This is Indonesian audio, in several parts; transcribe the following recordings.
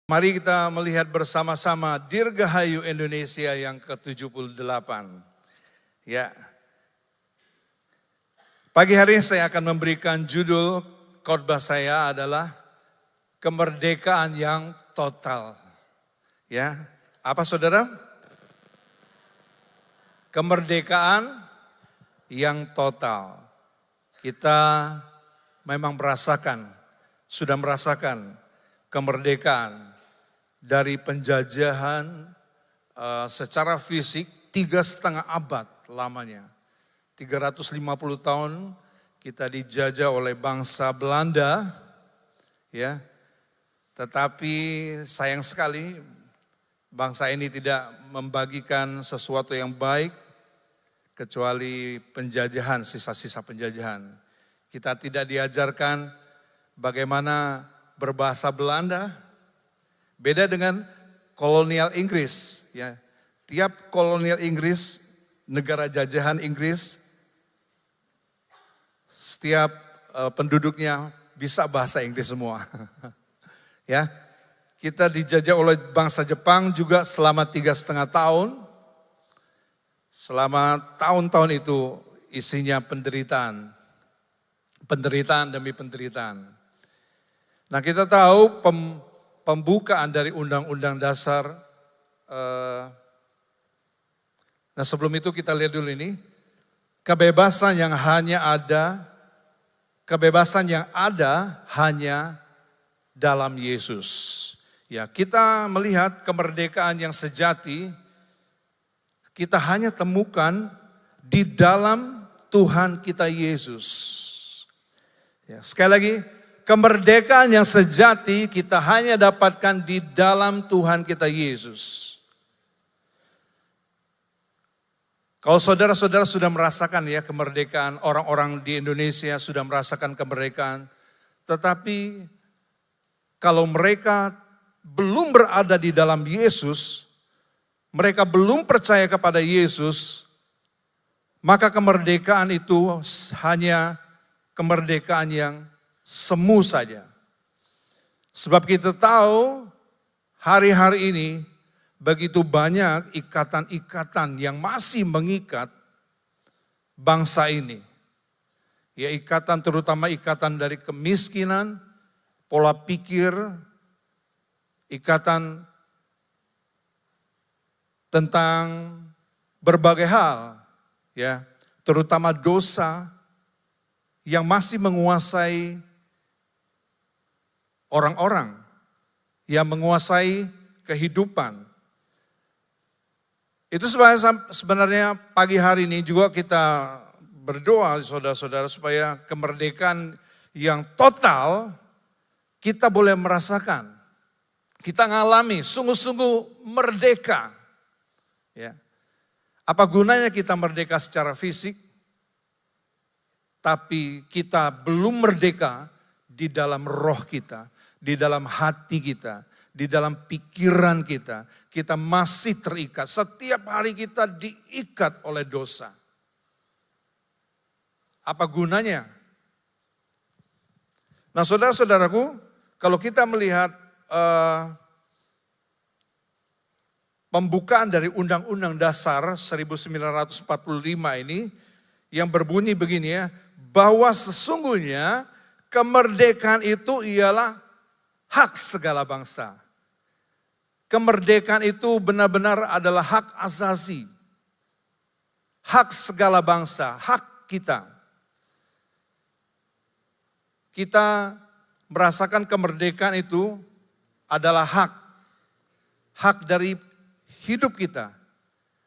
Mari kita melihat bersama-sama Dirgahayu Indonesia yang ke-78. Ya. Pagi hari saya akan memberikan judul khotbah saya adalah kemerdekaan yang total. Ya. Apa saudara? Kemerdekaan yang total. Kita memang sudah merasakan kemerdekaan dari penjajahan secara fisik 3,5 abad lamanya. 350 tahun kita dijajah oleh bangsa Belanda, ya. Tetapi sayang sekali bangsa ini tidak membagikan sesuatu yang baik kecuali penjajahan, sisa-sisa penjajahan. Kita tidak diajarkan bagaimana berbahasa Belanda. Beda dengan kolonial Inggris, ya. Tiap kolonial Inggris, negara jajahan Inggris, setiap penduduknya bisa bahasa Inggris semua. Ya, kita dijajah oleh bangsa Jepang juga selama 3,5 tahun. Selama tahun-tahun itu isinya penderitaan demi penderitaan. Nah, kita tahu pembukaan dari Undang-Undang Dasar. Nah, sebelum itu kita lihat dulu ini. Kebebasan yang ada hanya dalam Yesus. Ya, kita melihat kemerdekaan yang sejati kita hanya temukan di dalam Tuhan kita Yesus. Ya, sekali lagi, kemerdekaan yang sejati kita hanya dapatkan di dalam Tuhan kita Yesus. Kalau saudara-saudara sudah merasakan ya kemerdekaan, orang-orang di Indonesia sudah merasakan kemerdekaan. Tetapi kalau mereka belum berada di dalam Yesus, mereka belum percaya kepada Yesus, maka kemerdekaan itu hanya kemerdekaan yang semu saja. Sebab kita tahu hari-hari ini begitu banyak ikatan-ikatan yang masih mengikat bangsa ini. Ya, ikatan terutama ikatan dari kemiskinan, pola pikir, ikatan tentang berbagai hal, ya, terutama dosa yang masih menguasai orang-orang, yang menguasai kehidupan. Itu sebenarnya pagi hari ini juga kita berdoa saudara-saudara supaya kemerdekaan yang total kita boleh merasakan. Kita ngalami sungguh-sungguh merdeka. Ya. Apa gunanya kita merdeka secara fisik, tapi kita belum merdeka di dalam roh kita, di dalam hati kita, di dalam pikiran kita. Kita masih terikat. Setiap hari kita diikat oleh dosa. Apa gunanya? Nah, saudara-saudaraku, kalau kita melihat pembukaan dari Undang-Undang Dasar 1945 ini yang berbunyi begini ya, bahwa sesungguhnya kemerdekaan itu ialah hak segala bangsa. Kemerdekaan itu benar-benar adalah hak asasi. Hak segala bangsa, hak kita. Kita merasakan kemerdekaan itu adalah hak. Hak dari hidup kita.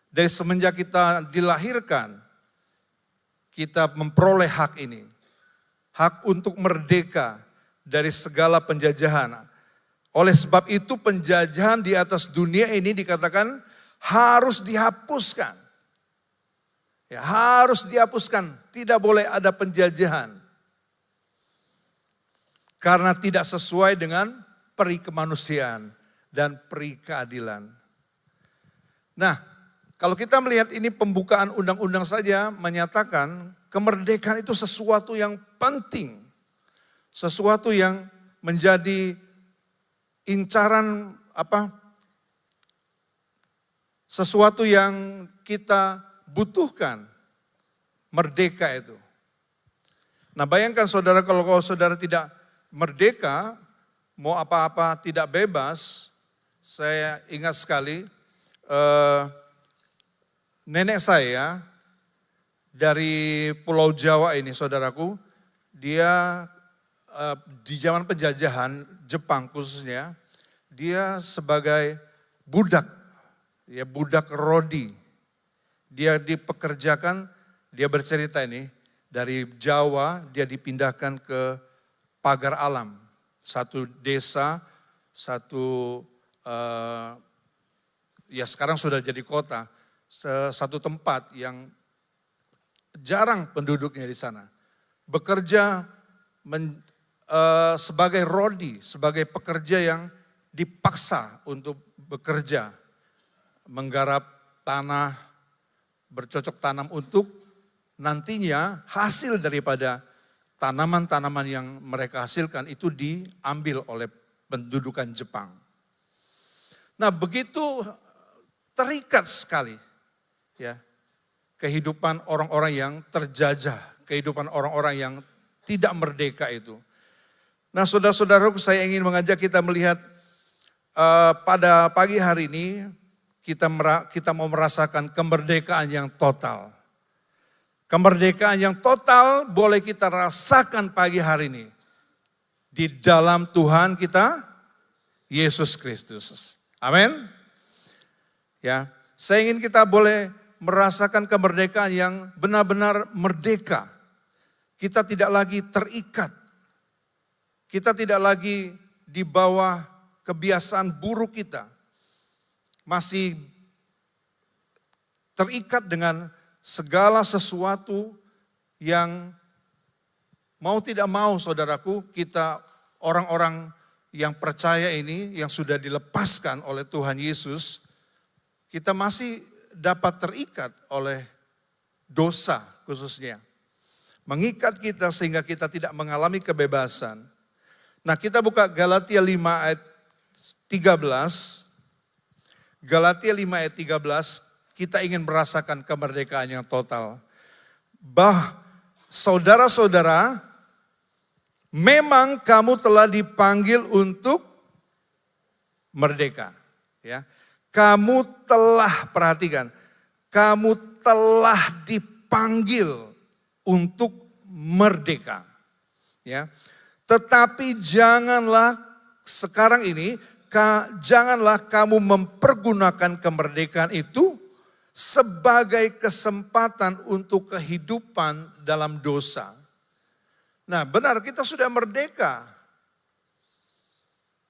Dari semenjak kita dilahirkan, kita memperoleh hak ini. Hak untuk merdeka dari segala penjajahan. Oleh sebab itu penjajahan di atas dunia ini dikatakan harus dihapuskan. Ya, harus dihapuskan, tidak boleh ada penjajahan. Karena tidak sesuai dengan peri kemanusiaan dan peri keadilan. Nah, kalau kita melihat ini pembukaan undang-undang saja menyatakan kemerdekaan itu sesuatu yang penting. Sesuatu yang menjadi incaran sesuatu yang kita butuhkan, merdeka itu. Nah bayangkan saudara, kalau saudara tidak merdeka, mau apa-apa tidak bebas. Saya ingat sekali nenek saya dari Pulau Jawa ini, saudaraku, dia di zaman penjajahan Jepang khususnya, dia sebagai budak, ya budak rodi. Dia dipekerjakan, dia bercerita ini, dari Jawa dia dipindahkan ke Pagar Alam, satu desa, ya sekarang sudah jadi kota, satu tempat yang jarang penduduknya di sana. Bekerja sebagai rodi, sebagai pekerja yang dipaksa untuk bekerja, menggarap tanah, bercocok tanam untuk nantinya hasil daripada tanaman-tanaman yang mereka hasilkan itu diambil oleh pendudukan Jepang. Nah begitu terikat sekali ya kehidupan orang-orang yang terjajah, kehidupan orang-orang yang tidak merdeka itu. Nah saudara-saudaraku, saya ingin mengajak kita melihat pada pagi hari ini kita mau merasakan kemerdekaan yang total. Kemerdekaan yang total boleh kita rasakan pagi hari ini di dalam Tuhan kita Yesus Kristus. Amin. Ya, saya ingin kita boleh merasakan kemerdekaan yang benar-benar merdeka. Kita tidak lagi terikat. Kita tidak lagi di bawah kebiasaan buruk kita. Masih terikat dengan segala sesuatu yang mau tidak mau saudaraku, kita orang-orang yang percaya ini, yang sudah dilepaskan oleh Tuhan Yesus, kita masih dapat terikat oleh dosa khususnya. Mengikat kita sehingga kita tidak mengalami kebebasan. Nah kita buka Galatia 5 ayat 13. Galatia 5 ayat 13, kita ingin merasakan kemerdekaan yang total. Saudara-saudara, memang kamu telah dipanggil untuk merdeka. Ya, kamu telah, perhatikan, kamu telah dipanggil untuk merdeka. Ya, tetapi janganlah sekarang ini, janganlah kamu mempergunakan kemerdekaan itu sebagai kesempatan untuk kehidupan dalam dosa. Nah benar, kita sudah merdeka.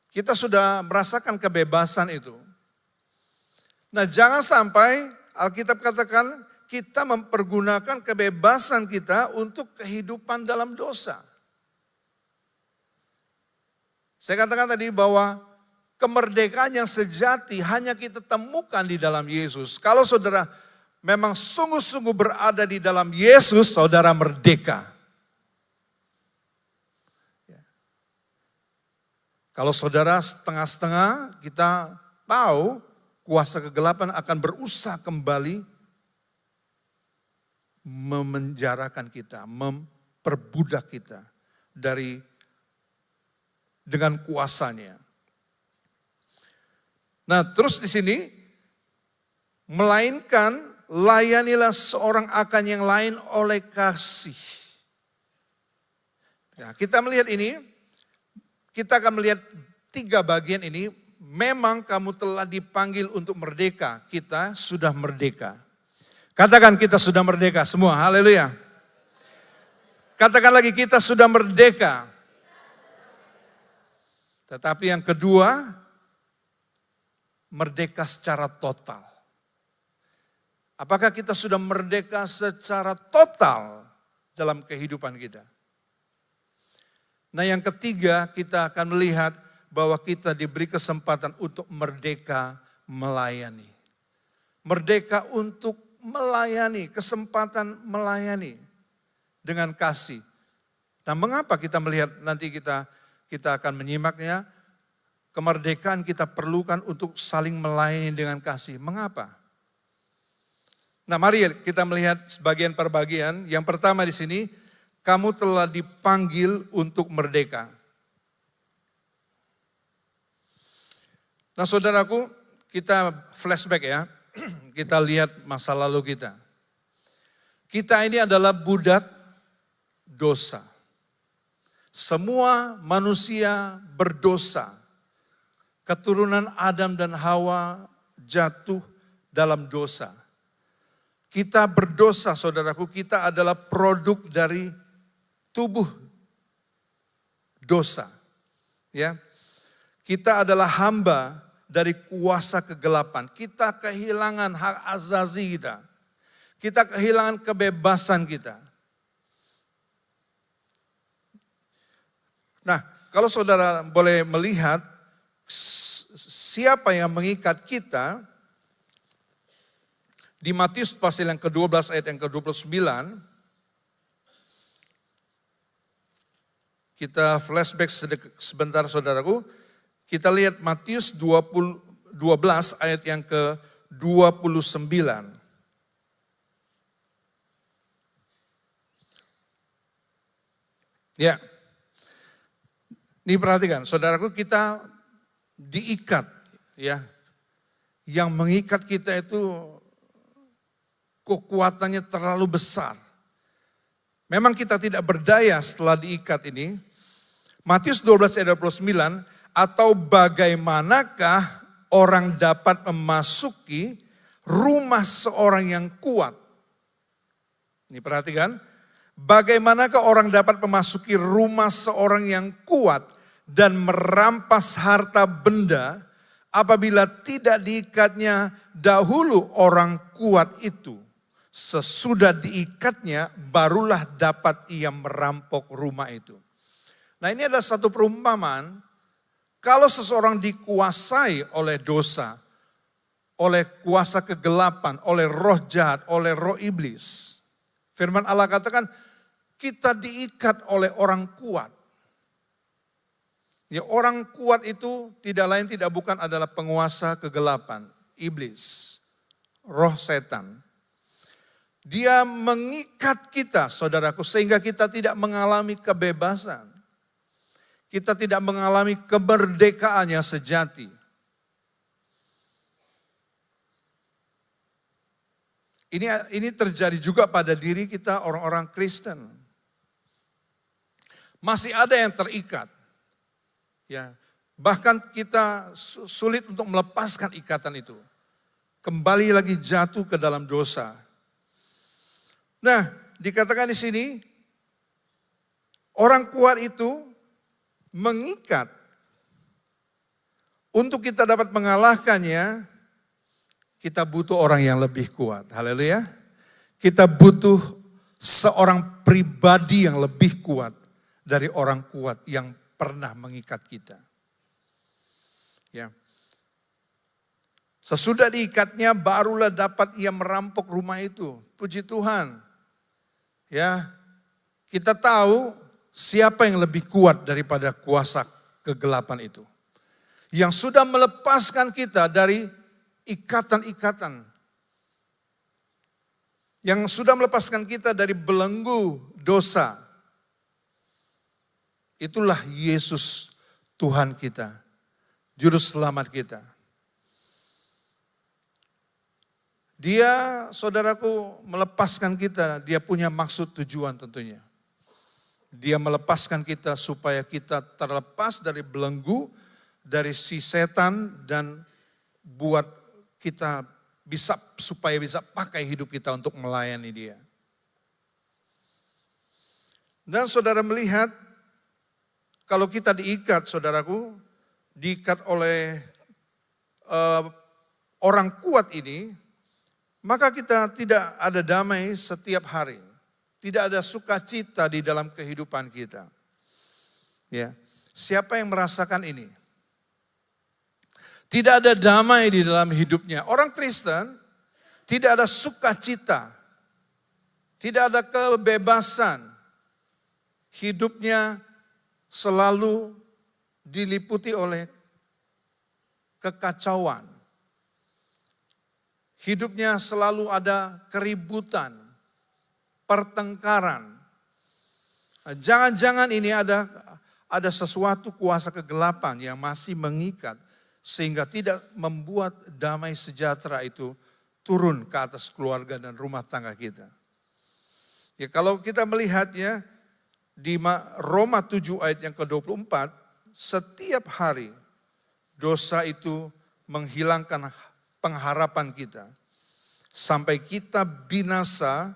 Kita sudah merasakan kebebasan itu. Nah jangan sampai Alkitab katakan kita mempergunakan kebebasan kita untuk kehidupan dalam dosa. Saya katakan tadi bahwa kemerdekaan yang sejati hanya kita temukan di dalam Yesus. Kalau saudara memang sungguh-sungguh berada di dalam Yesus, saudara merdeka. Kalau saudara setengah-setengah, kita tahu kuasa kegelapan akan berusaha kembali memenjarakan kita, memperbudak kita dengan kuasanya. Nah, terus di sini, melainkan layanilah seorang akan yang lain oleh kasih. Nah, kita melihat ini, kita akan melihat 3 bagian ini. Memang kamu telah dipanggil untuk merdeka, kita sudah merdeka. Katakan kita sudah merdeka semua, haleluya. Katakan lagi kita sudah merdeka. Tetapi yang kedua, merdeka secara total. Apakah kita sudah merdeka secara total dalam kehidupan kita? Nah yang ketiga, kita akan melihat bahwa kita diberi kesempatan untuk merdeka melayani. Merdeka untuk melayani, kesempatan melayani dengan kasih. Nah mengapa kita melihat, nanti kita akan menyimaknya, kemerdekaan kita perlukan untuk saling melayani dengan kasih. Mengapa? Nah, mari kita melihat sebagian per bagian. Yang pertama di sini, kamu telah dipanggil untuk merdeka. Nah, saudaraku, kita flashback ya. Kita lihat masa lalu kita. Kita ini adalah budak dosa. Semua manusia berdosa. Keturunan Adam dan Hawa jatuh dalam dosa. Kita berdosa, saudaraku, kita adalah produk dari tubuh dosa. Ya. Kita adalah hamba dari kuasa kegelapan. Kita kehilangan hak azazi kita. Kita kehilangan kebebasan kita. Nah, kalau saudara boleh melihat siapa yang mengikat kita, di Matius pasal yang ke-12 ayat yang ke-29, kita flashback sebentar saudaraku, kita lihat Matius 12 ayat yang ke-29. Ya, ini perhatikan saudaraku, kita diikat ya. Yang mengikat kita itu kekuatannya terlalu besar. Memang kita tidak berdaya setelah diikat ini. Matius 12 ayat 29, atau bagaimanakah orang dapat memasuki rumah seorang yang kuat? Ini perhatikan, bagaimanakah orang dapat memasuki rumah seorang yang kuat dan merampas harta benda apabila tidak diikatnya dahulu orang kuat itu. Sesudah diikatnya barulah dapat ia merampok rumah itu. Nah, ini adalah satu perumpamaan. Kalau seseorang dikuasai oleh dosa, oleh kuasa kegelapan, oleh roh jahat, oleh roh iblis. Firman Allah katakan kita diikat oleh orang kuat. Ya, orang kuat itu tidak lain tidak bukan adalah penguasa kegelapan, iblis, roh setan. Dia mengikat kita, saudaraku, sehingga kita tidak mengalami kebebasan. Kita tidak mengalami kemerdekaan yang sejati. Ini terjadi juga pada diri kita orang-orang Kristen. Masih ada yang terikat. Ya, bahkan kita sulit untuk melepaskan ikatan itu. Kembali lagi jatuh ke dalam dosa. Nah, dikatakan di sini orang kuat itu mengikat. Untuk kita dapat mengalahkannya, kita butuh orang yang lebih kuat. Haleluya. Kita butuh seorang pribadi yang lebih kuat dari orang kuat yang pernah mengikat kita. Ya. Sesudah diikatnya barulah dapat ia merampok rumah itu. Puji Tuhan. Ya. Kita tahu siapa yang lebih kuat daripada kuasa kegelapan itu. Yang sudah melepaskan kita dari ikatan-ikatan. Yang sudah melepaskan kita dari belenggu dosa. Itulah Yesus Tuhan kita. Juru selamat kita. Dia, saudaraku, melepaskan kita. Dia punya maksud tujuan tentunya. Dia melepaskan kita supaya kita terlepas dari belenggu, dari si setan, dan buat kita supaya bisa pakai hidup kita untuk melayani dia. Dan saudara melihat, kalau kita diikat, saudaraku, diikat oleh orang kuat ini, maka kita tidak ada damai setiap hari. Tidak ada sukacita di dalam kehidupan kita. Ya, siapa yang merasakan ini? Tidak ada damai di dalam hidupnya. Orang Kristen tidak ada sukacita. Tidak ada kebebasan. Hidupnya selalu diliputi oleh kekacauan. Hidupnya selalu ada keributan, pertengkaran. Jangan-jangan ini ada sesuatu kuasa kegelapan yang masih mengikat sehingga tidak membuat damai sejahtera itu turun ke atas keluarga dan rumah tangga kita. Ya, kalau kita melihatnya di Roma 7 ayat yang ke-24, setiap hari dosa itu menghilangkan pengharapan kita sampai kita binasa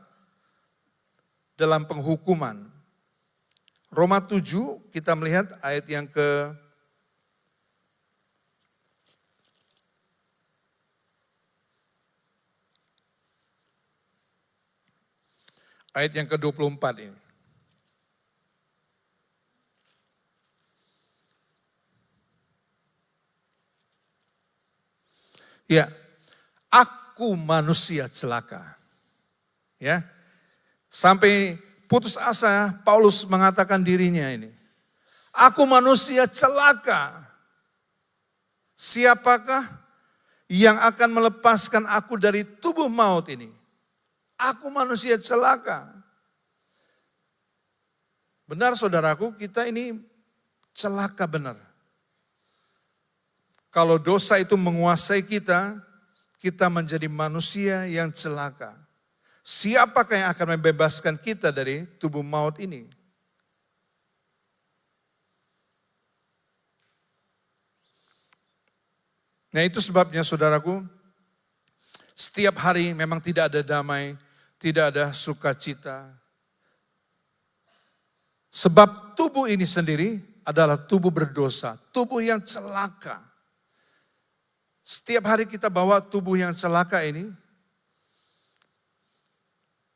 dalam penghukuman. Roma 7 kita melihat ayat yang ke-24 ini. Ya, aku manusia celaka. Ya. Sampai putus asa Paulus mengatakan dirinya ini. Aku manusia celaka. Siapakah yang akan melepaskan aku dari tubuh maut ini? Aku manusia celaka. Benar saudaraku, kita ini celaka benar. Kalau dosa itu menguasai kita, kita menjadi manusia yang celaka. Siapakah yang akan membebaskan kita dari tubuh maut ini? Nah itu sebabnya saudaraku, setiap hari memang tidak ada damai, tidak ada sukacita. Sebab tubuh ini sendiri adalah tubuh berdosa, tubuh yang celaka. Setiap hari kita bawa tubuh yang celaka ini,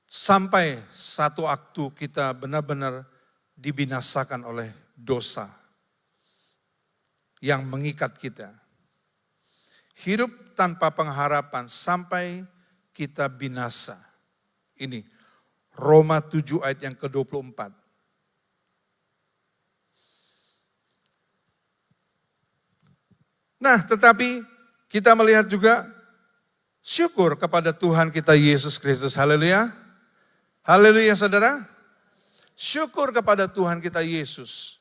sampai satu waktu kita benar-benar dibinasakan oleh dosa yang mengikat kita. Hidup tanpa pengharapan sampai kita binasa. Ini Roma 7 ayat yang ke-24. Nah, tetapi kita melihat juga syukur kepada Tuhan kita Yesus Kristus. Haleluya. Haleluya saudara. Syukur kepada Tuhan kita Yesus.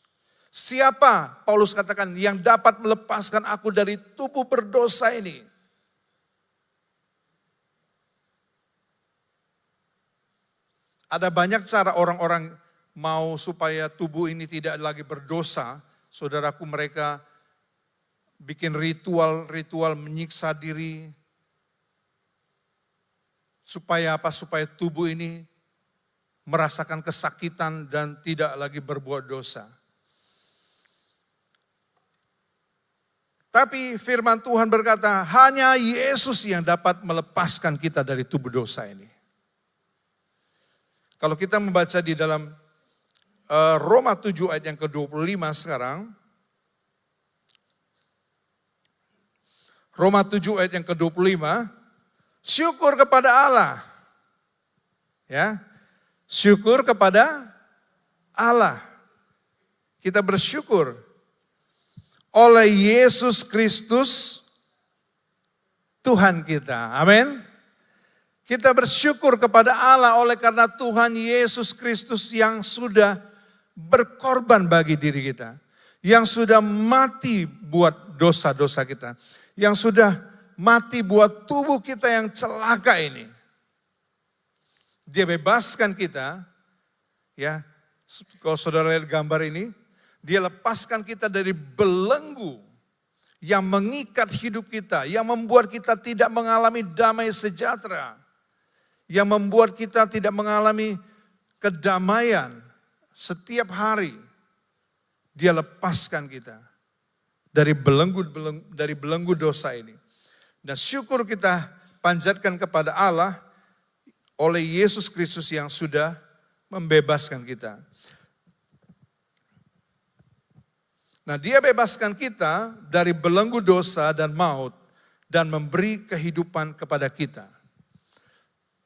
Siapa, Paulus katakan, yang dapat melepaskan aku dari tubuh berdosa ini? Ada banyak cara orang-orang mau supaya tubuh ini tidak lagi berdosa. Saudaraku, mereka bikin ritual menyiksa diri. Supaya apa? Supaya tubuh ini merasakan kesakitan dan tidak lagi berbuat dosa. Tapi firman Tuhan berkata, hanya Yesus yang dapat melepaskan kita dari tubuh dosa ini. Kalau kita membaca di dalam Roma 7 ayat yang ke-25 sekarang. Roma 7 ayat yang ke-25. Syukur kepada Allah. Ya. Syukur kepada Allah. Kita bersyukur oleh Yesus Kristus Tuhan kita. Amin. Kita bersyukur kepada Allah oleh karena Tuhan Yesus Kristus yang sudah berkorban bagi diri kita. Yang sudah mati buat dosa-dosa kita. Yang sudah mati buat tubuh kita yang celaka ini. Dia bebaskan kita, ya. Kalau saudara lihat gambar ini, dia lepaskan kita dari belenggu yang mengikat hidup kita, yang membuat kita tidak mengalami damai sejahtera. Yang membuat kita tidak mengalami kedamaian setiap hari. Dia lepaskan kita dari belenggu dosa ini. Dan syukur kita panjatkan kepada Allah oleh Yesus Kristus yang sudah membebaskan kita. Nah, dia bebaskan kita dari belenggu dosa dan maut dan memberi kehidupan kepada kita.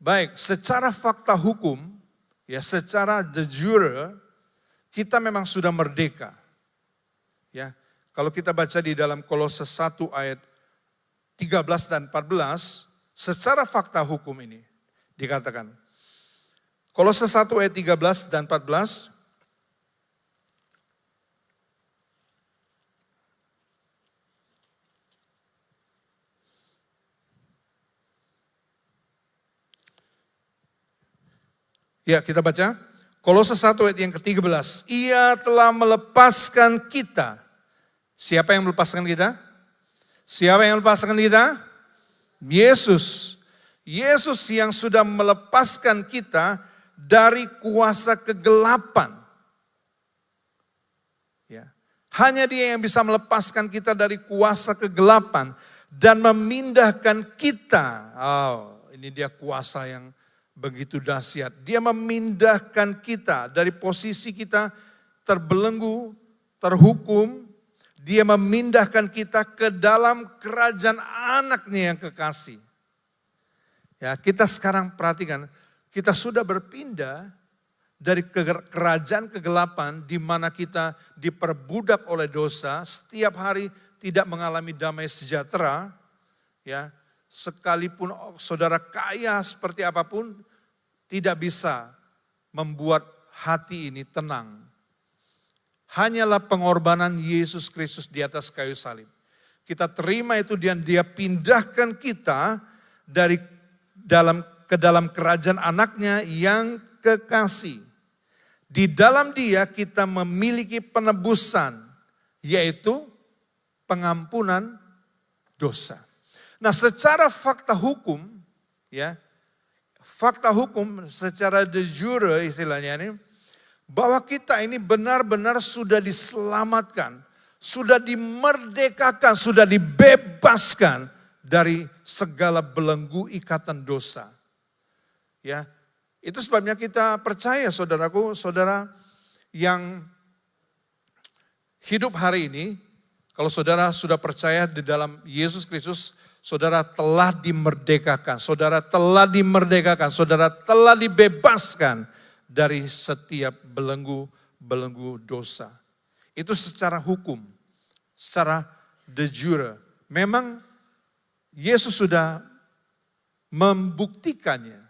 Baik, secara fakta hukum, ya secara de jure, kita memang sudah merdeka. Ya, kalau kita baca di dalam Kolose 1 ayat 13 dan 14, secara fakta hukum ini dikatakan. Kolose 1 ayat 13 dan 14. Ya, kita baca. Kolose 1 ayat yang ke-13. Ia telah melepaskan kita. Siapa yang melepaskan kita? Siapa yang melepaskan kita? Yesus. Yesus yang sudah melepaskan kita dari kuasa kegelapan. Ya. Hanya Dia yang bisa melepaskan kita dari kuasa kegelapan dan memindahkan kita. Oh, ini dia kuasa yang begitu dahsyat. Dia memindahkan kita dari posisi kita terbelenggu, terhukum. Dia memindahkan kita ke dalam kerajaan anaknya yang kekasih. Ya, kita sekarang perhatikan, kita sudah berpindah dari kerajaan kegelapan di mana kita diperbudak oleh dosa, setiap hari tidak mengalami damai sejahtera, ya. Sekalipun saudara kaya seperti apapun, tidak bisa membuat hati ini tenang. Hanyalah pengorbanan Yesus Kristus di atas kayu salib. Kita terima itu dan Dia pindahkan kita ke dalam kerajaan anaknya yang kekasih. Di dalam Dia kita memiliki penebusan, yaitu pengampunan dosa. Nah, secara fakta hukum, ya, fakta hukum secara de jure istilahnya ini, bahwa kita ini benar-benar sudah diselamatkan, sudah dimerdekakan, sudah dibebaskan dari segala belenggu ikatan dosa. Ya, itu sebabnya kita percaya, saudaraku, saudara yang hidup hari ini, kalau saudara sudah percaya di dalam Yesus Kristus, saudara telah dimerdekakan, saudara telah dimerdekakan, saudara telah dibebaskan dari setiap belenggu dosa. Itu secara hukum, secara de jure. Memang Yesus sudah membuktikannya.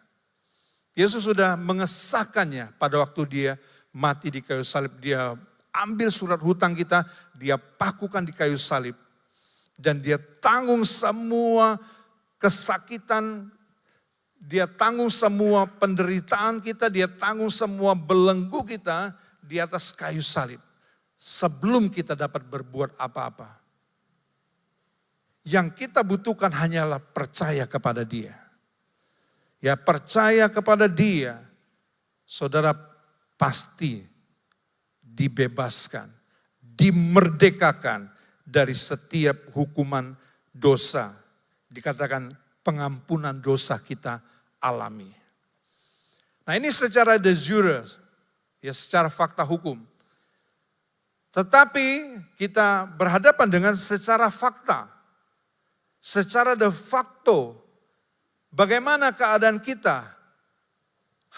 Yesus sudah mengesahkannya pada waktu Dia mati di kayu salib. Dia ambil surat hutang kita, Dia pakukan di kayu salib. Dan Dia tanggung semua kesakitan, Dia tanggung semua penderitaan kita, Dia tanggung semua belenggu kita di atas kayu salib. Sebelum kita dapat berbuat apa-apa. Yang kita butuhkan hanyalah percaya kepada Dia. Ya, percaya kepada Dia, saudara pasti dibebaskan, dimerdekakan dari setiap hukuman dosa. Dikatakan pengampunan dosa kita alami. Nah, ini secara de jure, ya, secara fakta hukum. Tetapi kita berhadapan dengan secara fakta, secara de facto. Bagaimana keadaan kita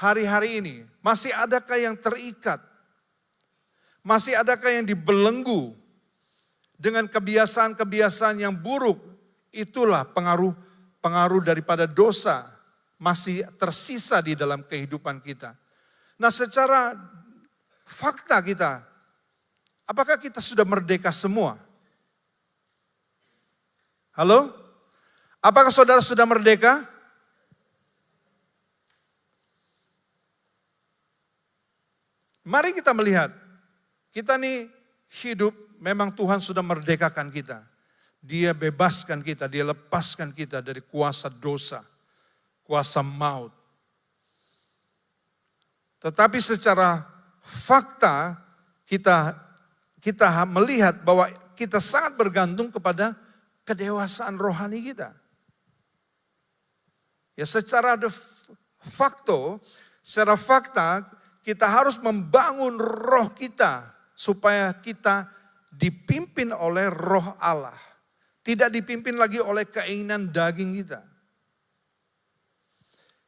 hari-hari ini? Masih adakah yang terikat? Masih adakah yang dibelenggu dengan kebiasaan-kebiasaan yang buruk? Itulah pengaruh daripada dosa masih tersisa di dalam kehidupan kita. Nah, secara fakta kita, apakah kita sudah merdeka semua? Halo? Apakah saudara sudah merdeka? Mari kita melihat, kita nih hidup, memang Tuhan sudah merdekakan kita. Dia bebaskan kita, Dia lepaskan kita dari kuasa dosa, kuasa maut. Tetapi secara fakta kita melihat bahwa kita sangat bergantung kepada kedewasaan rohani kita. Ya, secara secara fakta kita harus membangun roh kita supaya kita dipimpin oleh roh Allah. Tidak dipimpin lagi oleh keinginan daging kita.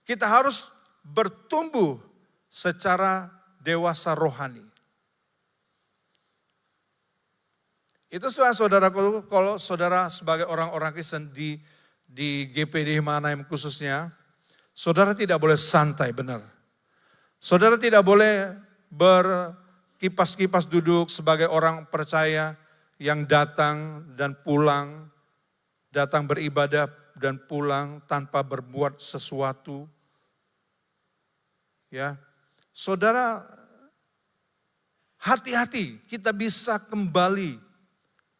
Kita harus bertumbuh secara dewasa rohani. Itu saudaraku, kalau saudara sebagai orang-orang Kristen di GPD Manaim khususnya, saudara tidak boleh santai, benar. Saudara tidak boleh berkipas-kipas duduk sebagai orang percaya yang datang dan pulang, datang beribadah dan pulang tanpa berbuat sesuatu. Ya, saudara, hati-hati, kita bisa kembali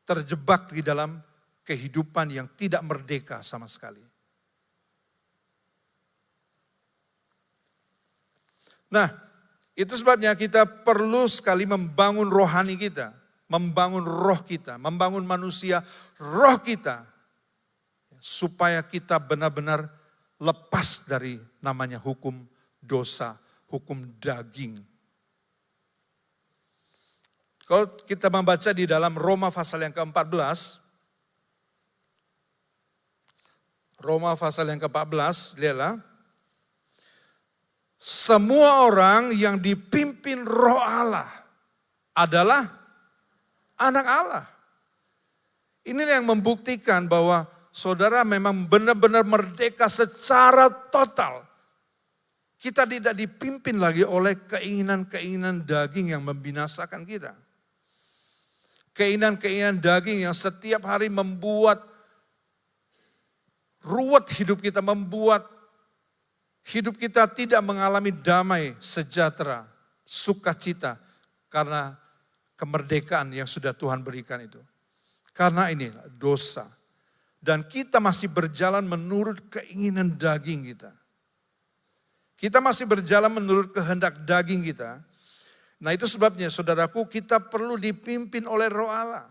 terjebak di dalam kehidupan yang tidak merdeka sama sekali. Nah, itu sebabnya kita perlu sekali membangun rohani kita, membangun roh kita, membangun manusia roh kita, supaya kita benar-benar lepas dari namanya hukum dosa, hukum daging. Kalau kita membaca di dalam Roma pasal yang ke-14, Roma pasal yang ke-14, lihatlah. Semua orang yang dipimpin roh Allah adalah anak Allah. Ini yang membuktikan bahwa saudara memang benar-benar merdeka secara total. Kita tidak dipimpin lagi oleh keinginan-keinginan daging yang membinasakan kita. Keinginan-keinginan daging yang setiap hari membuat ruwet hidup kita, membuat hidup kita tidak mengalami damai, sejahtera, sukacita karena kemerdekaan yang sudah Tuhan berikan itu. Karena ini dosa. Dan kita masih berjalan menurut keinginan daging kita. Kita masih berjalan menurut kehendak daging kita. Nah itu sebabnya saudaraku, kita perlu dipimpin oleh roh Allah.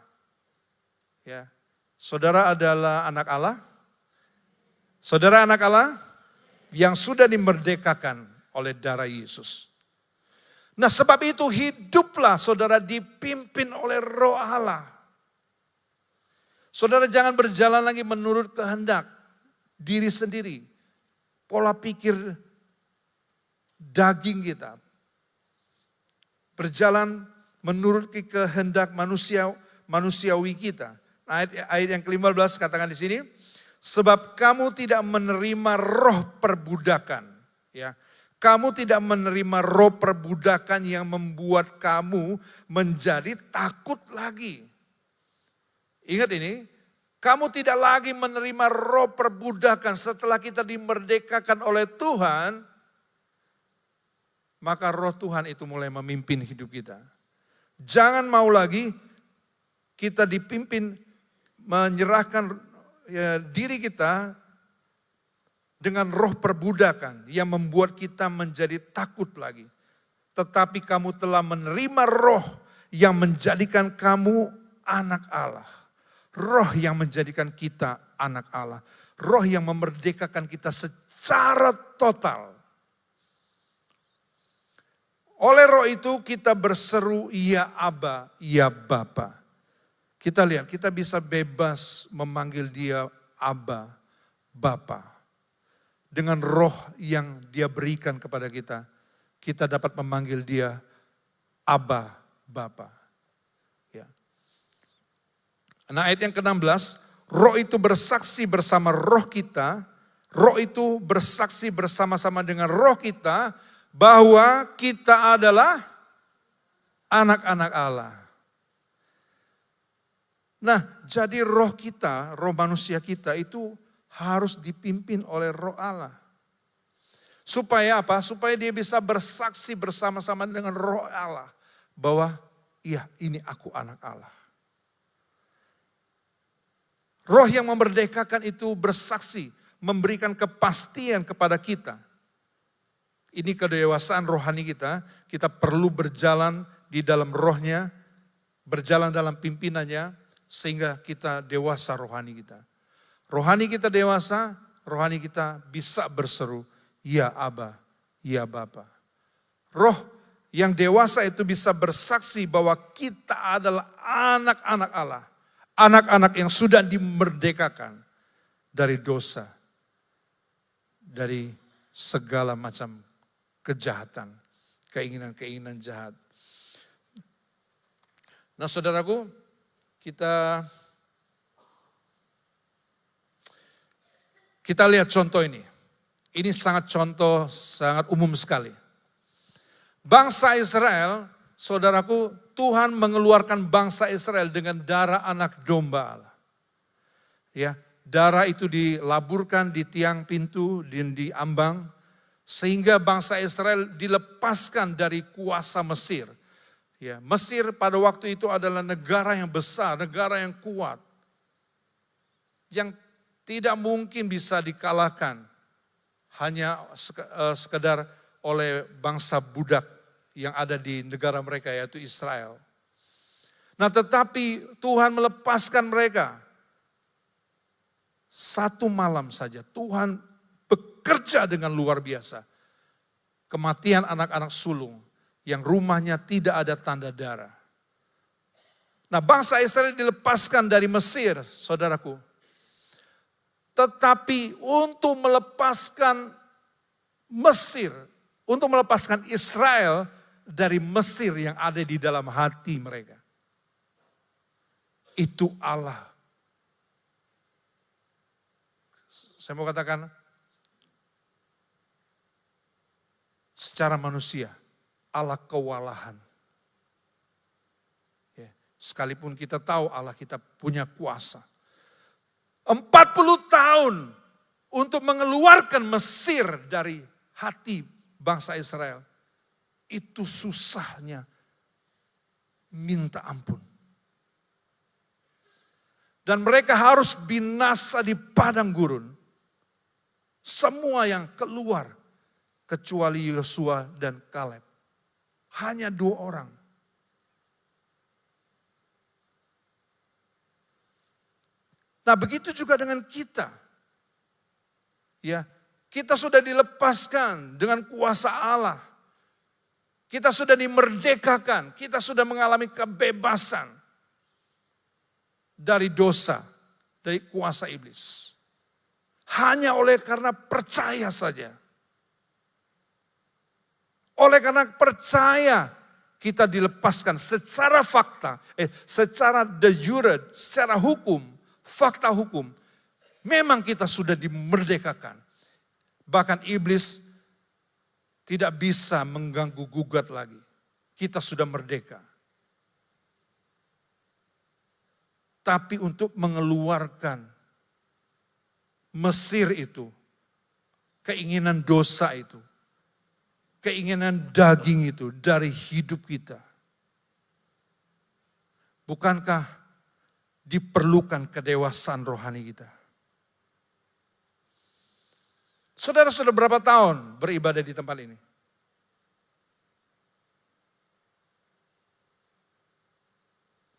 Ya, saudara adalah anak Allah. Saudara anak Allah yang sudah dimerdekakan oleh darah Yesus. Nah sebab itu hiduplah saudara dipimpin oleh roh Allah. Saudara jangan berjalan lagi menurut kehendak diri sendiri. Pola pikir daging kita. Berjalan menurut kehendak manusiawi kita. Ayat yang ke-15 katakan di sini, sebab kamu tidak menerima roh perbudakan, ya. Kamu tidak menerima roh perbudakan yang membuat kamu menjadi takut lagi. Ingat ini, kamu tidak lagi menerima roh perbudakan setelah kita dimerdekakan oleh Tuhan. Maka roh Tuhan itu mulai memimpin hidup kita. Jangan mau lagi kita dipimpin menyerahkan diri kita dengan roh perbudakan yang membuat kita menjadi takut lagi. Tetapi kamu telah menerima roh yang menjadikan kamu anak Allah. Roh yang menjadikan kita anak Allah. Roh yang memerdekakan kita secara total. Oleh roh itu kita berseru, ya Aba, ya Bapa. Kita lihat, kita bisa bebas memanggil dia Aba, Bapa. Dengan roh yang dia berikan kepada kita, kita dapat memanggil dia Aba, Bapa. Ya. Nah ayat yang ke-16, roh itu bersaksi bersama roh kita, roh itu bersaksi bersama-sama dengan roh kita, bahwa kita adalah anak-anak Allah. Nah, jadi roh kita, roh manusia kita itu harus dipimpin oleh roh Allah. Supaya apa? Supaya dia bisa bersaksi bersama-sama dengan roh Allah. Bahwa, iya ini aku anak Allah. Roh yang memerdekakan itu bersaksi, memberikan kepastian kepada kita. Ini kedewasaan rohani kita perlu berjalan di dalam rohnya, berjalan dalam pimpinannya, sehingga kita dewasa rohani kita. Rohani kita dewasa, rohani kita bisa berseru, ya Aba, ya Bapa. Roh yang dewasa itu bisa bersaksi bahwa kita adalah anak-anak Allah. Anak-anak yang sudah dimerdekakan dari dosa, dari segala macam kejahatan, keinginan-keinginan jahat. Nah saudaraku, Kita lihat contoh ini. Ini contoh sangat umum sekali. Bangsa Israel, saudaraku, Tuhan mengeluarkan bangsa Israel dengan darah anak domba Allah. Ya, darah itu dilaburkan di tiang pintu, di ambang, sehingga bangsa Israel dilepaskan dari kuasa Mesir. Ya, Mesir pada waktu itu adalah negara yang besar, negara yang kuat, yang tidak mungkin bisa dikalahkan hanya sekedar oleh bangsa budak yang ada di negara mereka, yaitu Israel. Nah, tetapi Tuhan melepaskan mereka. Satu malam saja Tuhan bekerja dengan luar biasa. Kematian anak-anak sulung yang rumahnya tidak ada tanda darah. Nah, bangsa Israel dilepaskan dari Mesir, saudaraku. Tetapi untuk melepaskan Mesir, untuk melepaskan Israel dari Mesir yang ada di dalam hati mereka, itu Allah. Saya mau katakan, secara manusia, Allah kewalahan. Ya, sekalipun kita tahu Allah kita punya kuasa. 40 tahun untuk mengeluarkan Mesir dari hati bangsa Israel. Itu susahnya minta ampun. Dan mereka harus binasa di padang gurun. Semua yang keluar kecuali Yosua dan Kaleb. Hanya 2 orang. Nah, begitu juga dengan kita. Ya, kita sudah dilepaskan dengan kuasa Allah. Kita sudah dimerdekakan, kita sudah mengalami kebebasan dari dosa, dari kuasa iblis. Hanya oleh karena percaya saja. Oleh karena percaya kita dilepaskan secara fakta, secara de jure, secara hukum, fakta hukum. Memang kita sudah dimerdekakan. Bahkan iblis tidak bisa mengganggu gugat lagi. Kita sudah merdeka. Tapi untuk mengeluarkan Mesir itu, keinginan dosa itu, keinginan daging itu dari hidup kita. Bukankah diperlukan kedewasaan rohani kita? Saudara sudah berapa tahun beribadah di tempat ini?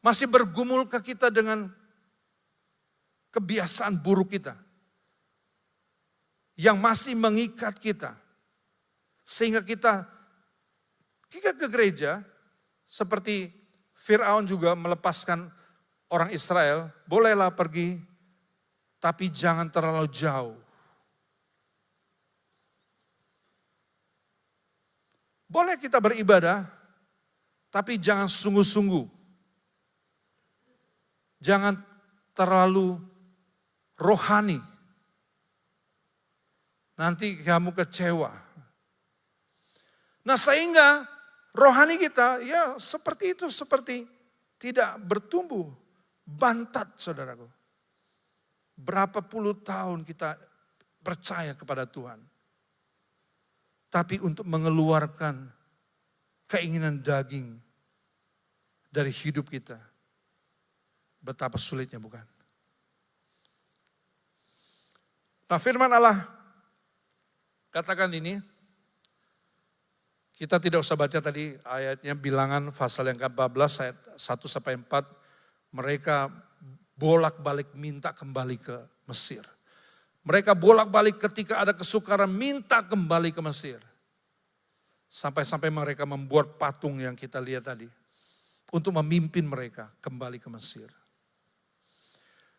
Masih bergumulkah kita dengan kebiasaan buruk kita? Yang masih mengikat kita. Sehingga kita ke gereja, seperti Firaun juga melepaskan orang Israel, bolehlah pergi, tapi jangan terlalu jauh. Boleh kita beribadah, tapi jangan sungguh-sungguh. Jangan terlalu rohani. Nanti kamu kecewa. Nah, sehingga rohani kita ya seperti itu, seperti tidak bertumbuh. Bantat, saudaraku. Berapa puluh tahun kita percaya kepada Tuhan. Tapi untuk mengeluarkan keinginan daging dari hidup kita, betapa sulitnya, bukan? Nah, firman Allah katakan ini, kita tidak usah baca tadi ayatnya, Bilangan pasal yang ke-14 ayat 1-4, mereka bolak-balik minta kembali ke Mesir. Mereka bolak-balik ketika ada kesukaran minta kembali ke Mesir. Sampai-sampai mereka membuat patung yang kita lihat tadi. Untuk memimpin mereka kembali ke Mesir.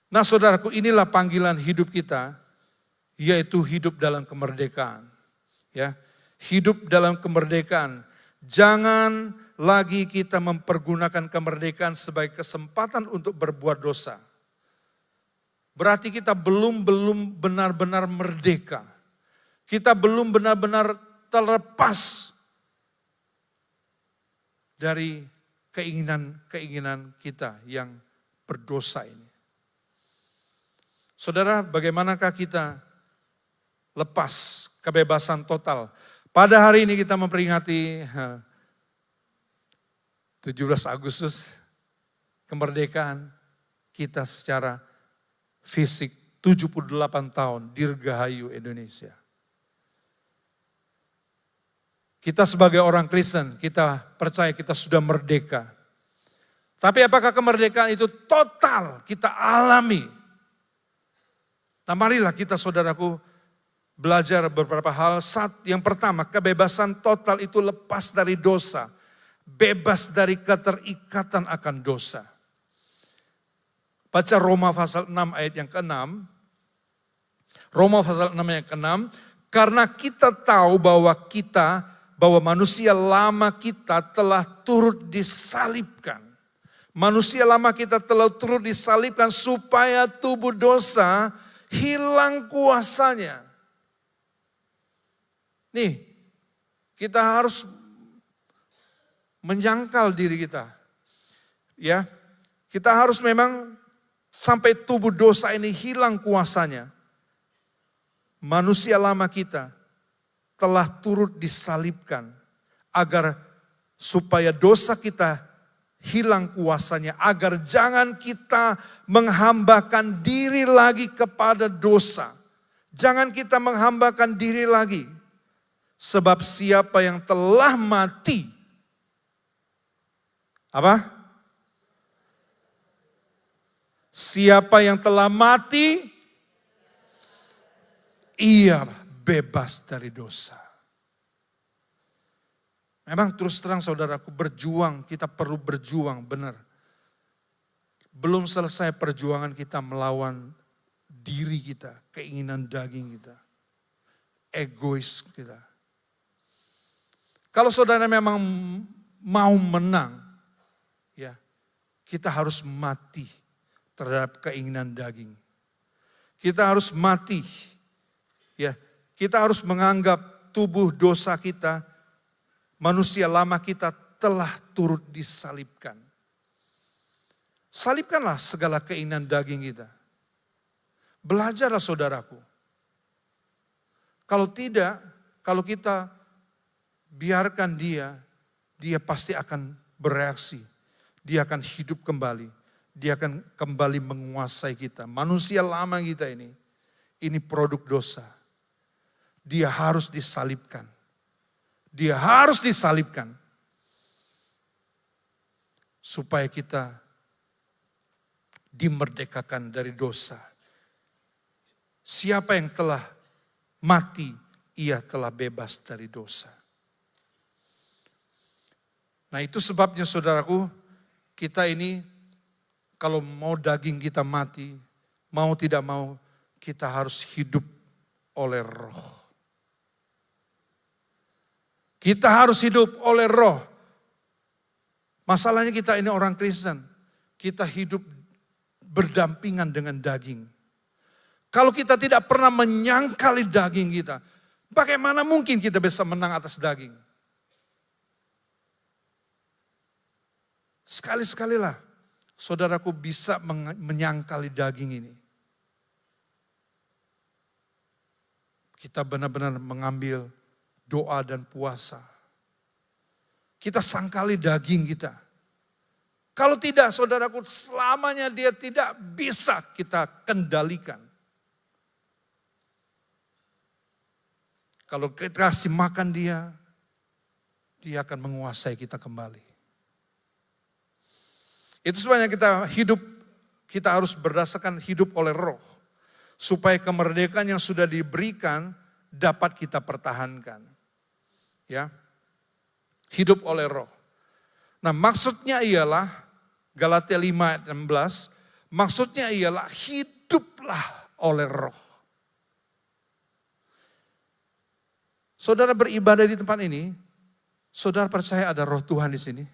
Nah, saudaraku, inilah panggilan hidup kita. Yaitu hidup dalam kemerdekaan. Ya, hidup dalam kemerdekaan. Jangan lagi kita mempergunakan kemerdekaan sebagai kesempatan untuk berbuat dosa. Berarti kita belum benar-benar merdeka. Kita belum benar-benar terlepas dari keinginan-keinginan kita yang berdosa ini. Saudara, bagaimanakah kita lepas kebebasan total? Pada hari ini kita memperingati 17 Agustus, kemerdekaan kita secara fisik 78 tahun Dirgahayu Indonesia. Kita sebagai orang Kristen, kita percaya kita sudah merdeka. Tapi apakah kemerdekaan itu total kita alami? Nah, marilah kita, saudaraku, belajar beberapa hal. Yang pertama, kebebasan total itu lepas dari dosa. Bebas dari keterikatan akan dosa. Baca Roma pasal 6 ayat yang ke-6. Roma pasal 6 ayat yang ke-6. Karena kita tahu bahwa manusia lama kita telah turut disalibkan. Manusia lama kita telah turut disalibkan supaya tubuh dosa hilang kuasanya. Nih, kita harus menjangkal diri kita. Ya, kita harus memang sampai tubuh dosa ini hilang kuasanya. Manusia lama kita telah turut disalibkan agar supaya dosa kita hilang kuasanya, agar jangan kita menghambakan diri lagi kepada dosa. Jangan kita menghambakan diri lagi. Sebab siapa yang telah mati, apa? Siapa yang telah mati, ia bebas dari dosa. Memang terus terang saudaraku, berjuang, kita perlu berjuang, benar. Belum selesai perjuangan kita melawan diri kita, keinginan daging kita, egois kita. Kalau saudara memang mau menang, ya, kita harus mati terhadap keinginan daging. Kita harus mati, ya. Kita harus menganggap tubuh dosa kita, manusia lama kita telah turut disalibkan. Salibkanlah segala keinginan daging kita. Belajarlah saudaraku. Kalau tidak, kalau kita biarkan dia pasti akan bereaksi. Dia akan hidup kembali. Dia akan kembali menguasai kita. Manusia lama kita ini produk dosa. Dia harus disalibkan. Dia harus disalibkan. Supaya kita dimerdekakan dari dosa. Siapa yang telah mati, ia telah bebas dari dosa. Nah, itu sebabnya saudaraku, kita ini kalau mau daging kita mati, mau tidak mau kita harus hidup oleh roh. Kita harus hidup oleh roh. Masalahnya kita ini orang Kristen, kita hidup berdampingan dengan daging. Kalau kita tidak pernah menyangkali daging kita, bagaimana mungkin kita bisa menang atas daging? Sekali-sekalilah saudaraku bisa menyangkali daging ini. Kita benar-benar mengambil doa dan puasa. Kita sangkali daging kita. Kalau tidak saudaraku, selamanya dia tidak bisa kita kendalikan. Kalau kita kasih makan dia akan menguasai kita kembali. Itu sebabnya kita harus berdasarkan hidup oleh roh. Supaya kemerdekaan yang sudah diberikan dapat kita pertahankan. Ya, hidup oleh roh. Nah, maksudnya ialah, Galatia 5 ayat 16, maksudnya ialah hiduplah oleh roh. Saudara beribadah di tempat ini, Saudara percaya ada roh Tuhan di sini?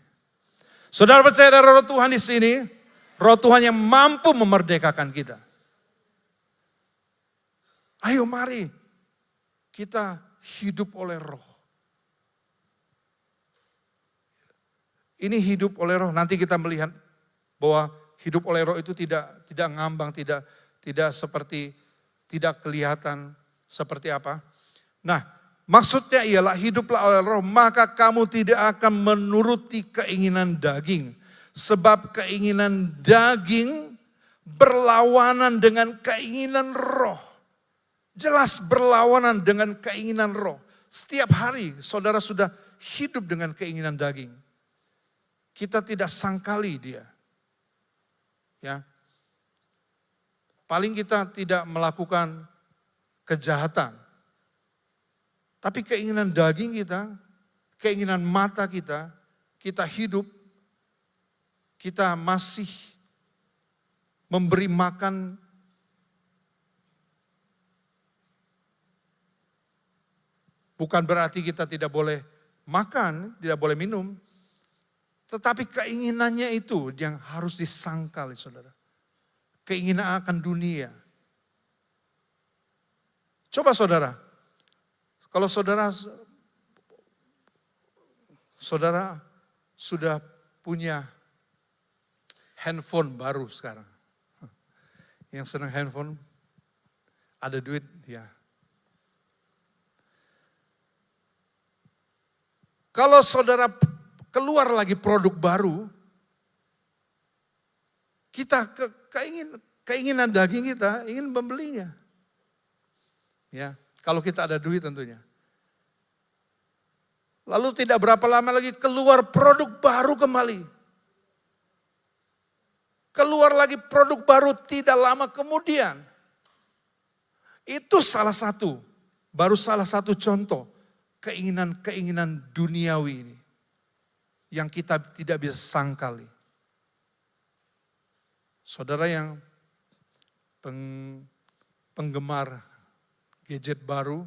Saudara percaya ada roh Tuhan di sini? Roh Tuhan yang mampu memerdekakan kita. Ayo mari kita hidup oleh roh. Ini hidup oleh roh. Nanti kita melihat bahwa hidup oleh roh itu tidak ngambang, tidak seperti, tidak kelihatan seperti apa. Nah, maksudnya ialah hiduplah oleh roh, maka kamu tidak akan menuruti keinginan daging. Sebab keinginan daging berlawanan dengan keinginan roh. Jelas berlawanan dengan keinginan roh. Setiap hari saudara sudah hidup dengan keinginan daging. Kita tidak sangkali dia. Ya. Paling kita tidak melakukan kejahatan. Tapi keinginan daging kita, keinginan mata kita hidup, kita masih memberi makan bukan berarti kita tidak boleh makan, tidak boleh minum. Tetapi keinginannya itu yang harus disangkal, saudara. Keinginan akan dunia. Coba saudara, kalau saudara sudah punya handphone baru sekarang. Yang senang handphone, ada duit, ya. Kalau saudara keluar lagi produk baru, kita keinginan daging kita ingin membelinya. Ya, kalau kita ada duit tentunya. Lalu tidak berapa lama lagi keluar produk baru kembali. Keluar lagi produk baru tidak lama kemudian. Itu salah satu contoh keinginan duniawi ini. Yang kita tidak bisa sangkali. Saudara yang penggemar gadget baru,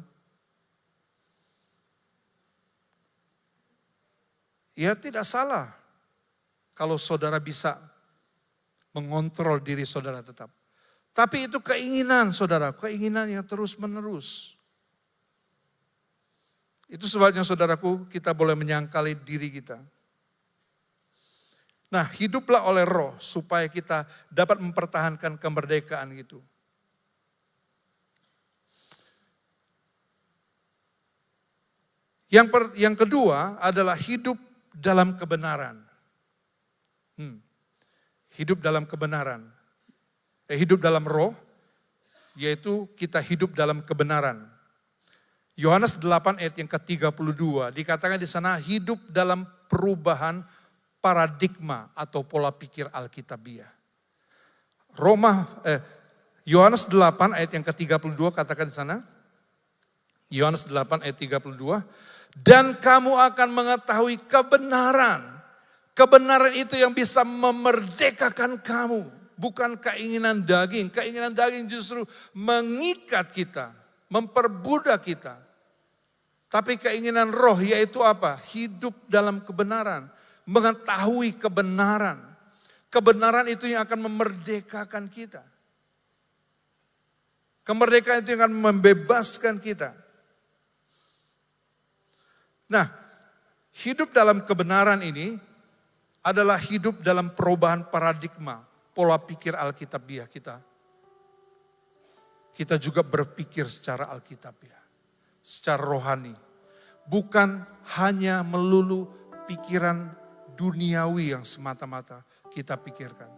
ya tidak salah kalau saudara bisa mengontrol diri saudara tetap. Tapi itu keinginan saudara, keinginan yang terus menerus. Itu sebabnya saudaraku kita boleh menyangkali diri kita. Nah, hiduplah oleh roh supaya kita dapat mempertahankan kemerdekaan gitu. Yang kedua adalah hidup dalam kebenaran. Hidup dalam kebenaran. Hidup dalam roh, yaitu kita hidup dalam kebenaran. Yohanes 8 ayat yang ke-32 dikatakan di sana hidup dalam perubahan paradigma atau pola pikir Alkitabiah. Yohanes 8 ayat yang ke-32 katakan di sana. Yohanes 8 ayat 32. Dan kamu akan mengetahui kebenaran. Kebenaran itu yang bisa memerdekakan kamu. Bukan keinginan daging. Keinginan daging justru mengikat kita. Memperbudak kita. Tapi keinginan roh yaitu apa? Hidup dalam kebenaran. Mengetahui kebenaran. Kebenaran itu yang akan memerdekakan kita. Kemerdekaan itu yang akan membebaskan kita. Nah, hidup dalam kebenaran ini adalah hidup dalam perubahan paradigma, pola pikir Alkitabiah kita. Kita juga berpikir secara Alkitabiah, secara rohani. Bukan hanya melulu pikiran duniawi yang semata-mata kita pikirkan.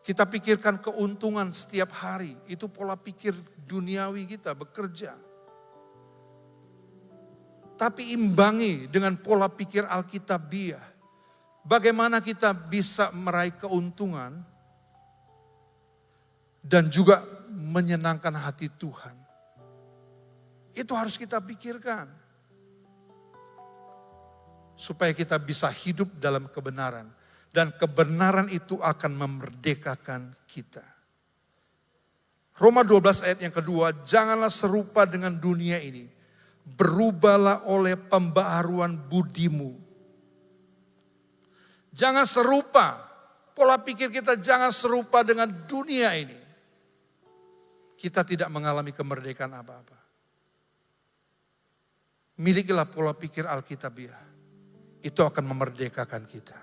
Kita pikirkan keuntungan setiap hari, itu pola pikir duniawi kita bekerja. Tapi imbangi dengan pola pikir Alkitabiah. Bagaimana kita bisa meraih keuntungan dan juga menyenangkan hati Tuhan. Itu harus kita pikirkan. Supaya kita bisa hidup dalam kebenaran. Dan kebenaran itu akan memerdekakan kita. Roma 12 ayat yang kedua, janganlah serupa dengan dunia ini. berubahlah oleh pembaharuan budimu. Jangan serupa, pola pikir kita jangan serupa dengan dunia ini. Kita tidak mengalami kemerdekaan apa-apa. Milikilah pola pikir Alkitabiah. Itu akan memerdekakan kita.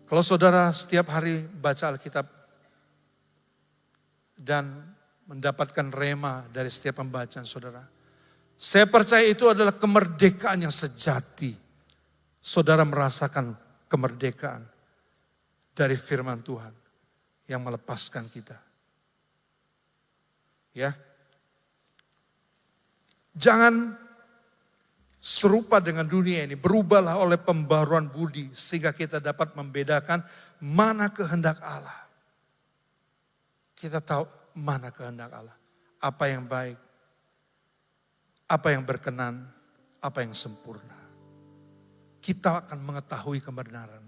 Kalau saudara setiap hari baca Alkitab dan mendapatkan rema dari setiap pembacaan saudara, saya percaya itu adalah kemerdekaan yang sejati. Saudara merasakan kemerdekaan dari firman Tuhan yang melepaskan kita. Ya. Jangan serupa dengan dunia ini, berubahlah oleh pembaruan budi sehingga kita dapat membedakan mana kehendak Allah. Kita tahu mana kehendak Allah, apa yang baik, apa yang berkenan, apa yang sempurna. Kita akan mengetahui kebenaran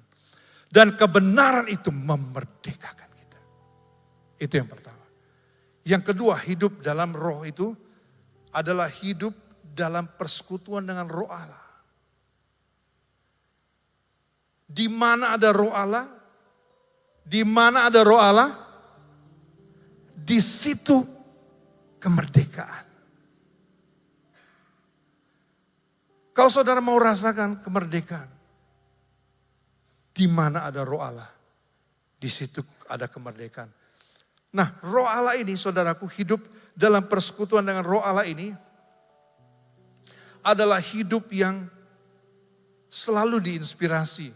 dan kebenaran itu memerdekakan kita. Itu yang pertama. Yang kedua, hidup dalam roh itu adalah hidup dalam persekutuan dengan roh Allah. Di mana ada roh Allah? Di mana ada roh Allah? Di situ kemerdekaan. Kalau saudara mau rasakan kemerdekaan, di mana ada roh Allah? Di situ ada kemerdekaan. Nah, roh Allah ini, saudaraku, hidup dalam persekutuan dengan roh Allah ini adalah hidup yang selalu diinspirasi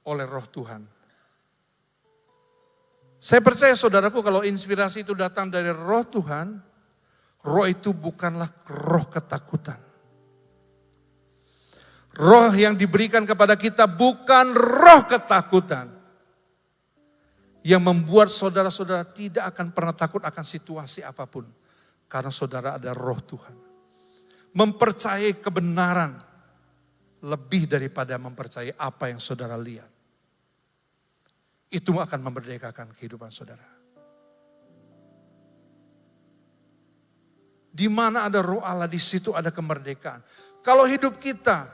oleh roh Tuhan. Saya percaya saudaraku kalau inspirasi itu datang dari roh Tuhan, roh itu bukanlah roh ketakutan. Roh yang diberikan kepada kita bukan roh ketakutan. Yang membuat saudara-saudara tidak akan pernah takut akan situasi apapun. Karena saudara ada roh Tuhan. Mempercayai kebenaran lebih daripada mempercayai apa yang saudara lihat. Itu akan memerdekakan kehidupan saudara. Di mana ada roh Allah, di situ ada kemerdekaan. Kalau hidup kita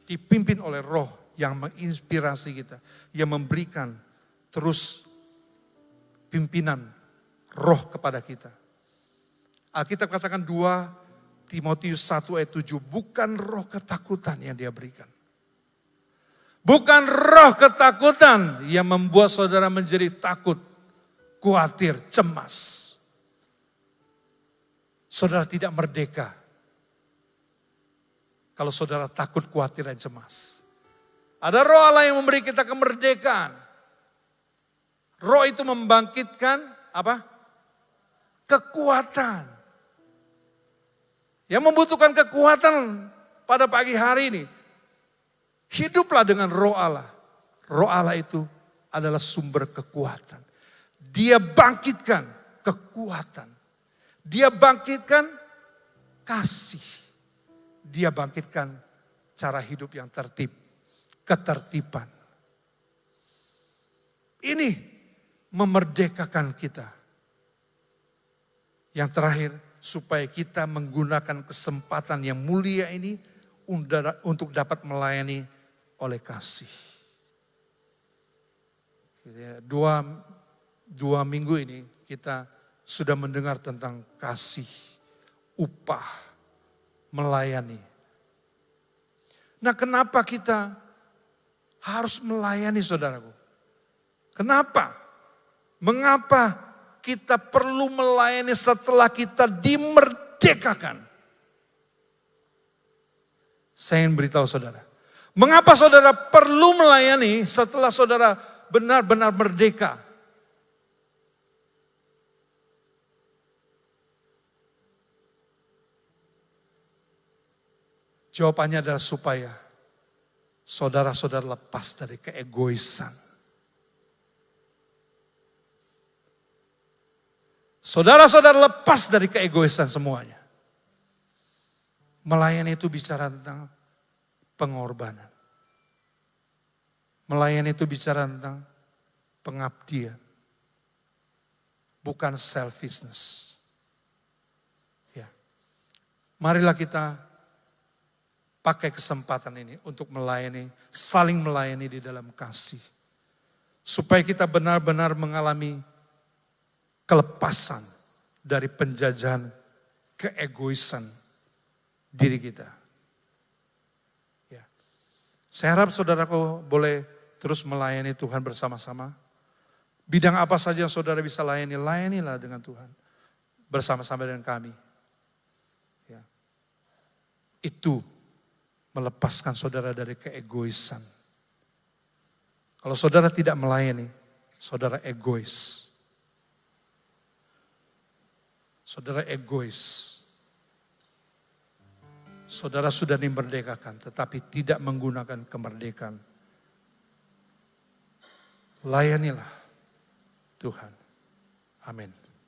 dipimpin oleh roh yang menginspirasi kita, yang memberikan terus pimpinan roh kepada kita. Alkitab katakan 2 Timotius 1 ayat 7, bukan roh ketakutan yang dia berikan. Bukan roh ketakutan yang membuat saudara menjadi takut, khawatir, cemas. Saudara tidak merdeka kalau saudara takut, khawatir, dan cemas. Ada roh Allah yang memberi kita kemerdekaan. Roh itu membangkitkan apa? Kekuatan. Yang membutuhkan kekuatan pada pagi hari ini. Hiduplah dengan roh Allah. Roh Allah itu adalah sumber kekuatan. Dia bangkitkan kekuatan. Dia bangkitkan kasih. Dia bangkitkan cara hidup yang tertib. Ketertiban. Ini memerdekakan kita. Yang terakhir, supaya kita menggunakan kesempatan yang mulia ini untuk dapat melayani oleh kasih. Dua minggu ini kita sudah mendengar tentang kasih, upah, melayani. Nah, kenapa kita harus melayani, saudaraku? Kenapa? Mengapa kita perlu melayani setelah kita dimerdekakan? Saya ingin beritahu saudara. Mengapa saudara perlu melayani setelah saudara benar-benar merdeka? Jawabannya adalah supaya saudara-saudara lepas dari keegoisan. Saudara-saudara lepas dari keegoisan semuanya. Melayani itu bicara tentang pengorbanan. Melayani itu bicara tentang pengabdian. Bukan selfishness. Ya. Marilah kita pakai kesempatan ini untuk melayani, saling melayani di dalam kasih. Supaya kita benar-benar mengalami kelepasan dari penjajahan keegoisan diri kita. Ya. Saya harap saudaraku boleh terus melayani Tuhan bersama-sama. Bidang apa saja yang saudara bisa layani, layanilah dengan Tuhan. Bersama-sama dengan kami. Ya. Itu melepaskan saudara dari keegoisan. Kalau saudara tidak melayani, saudara egois. Saudara egois. Saudara sudah dimerdekakan, tetapi tidak menggunakan kemerdekaan. Layanilah Tuhan. Amin.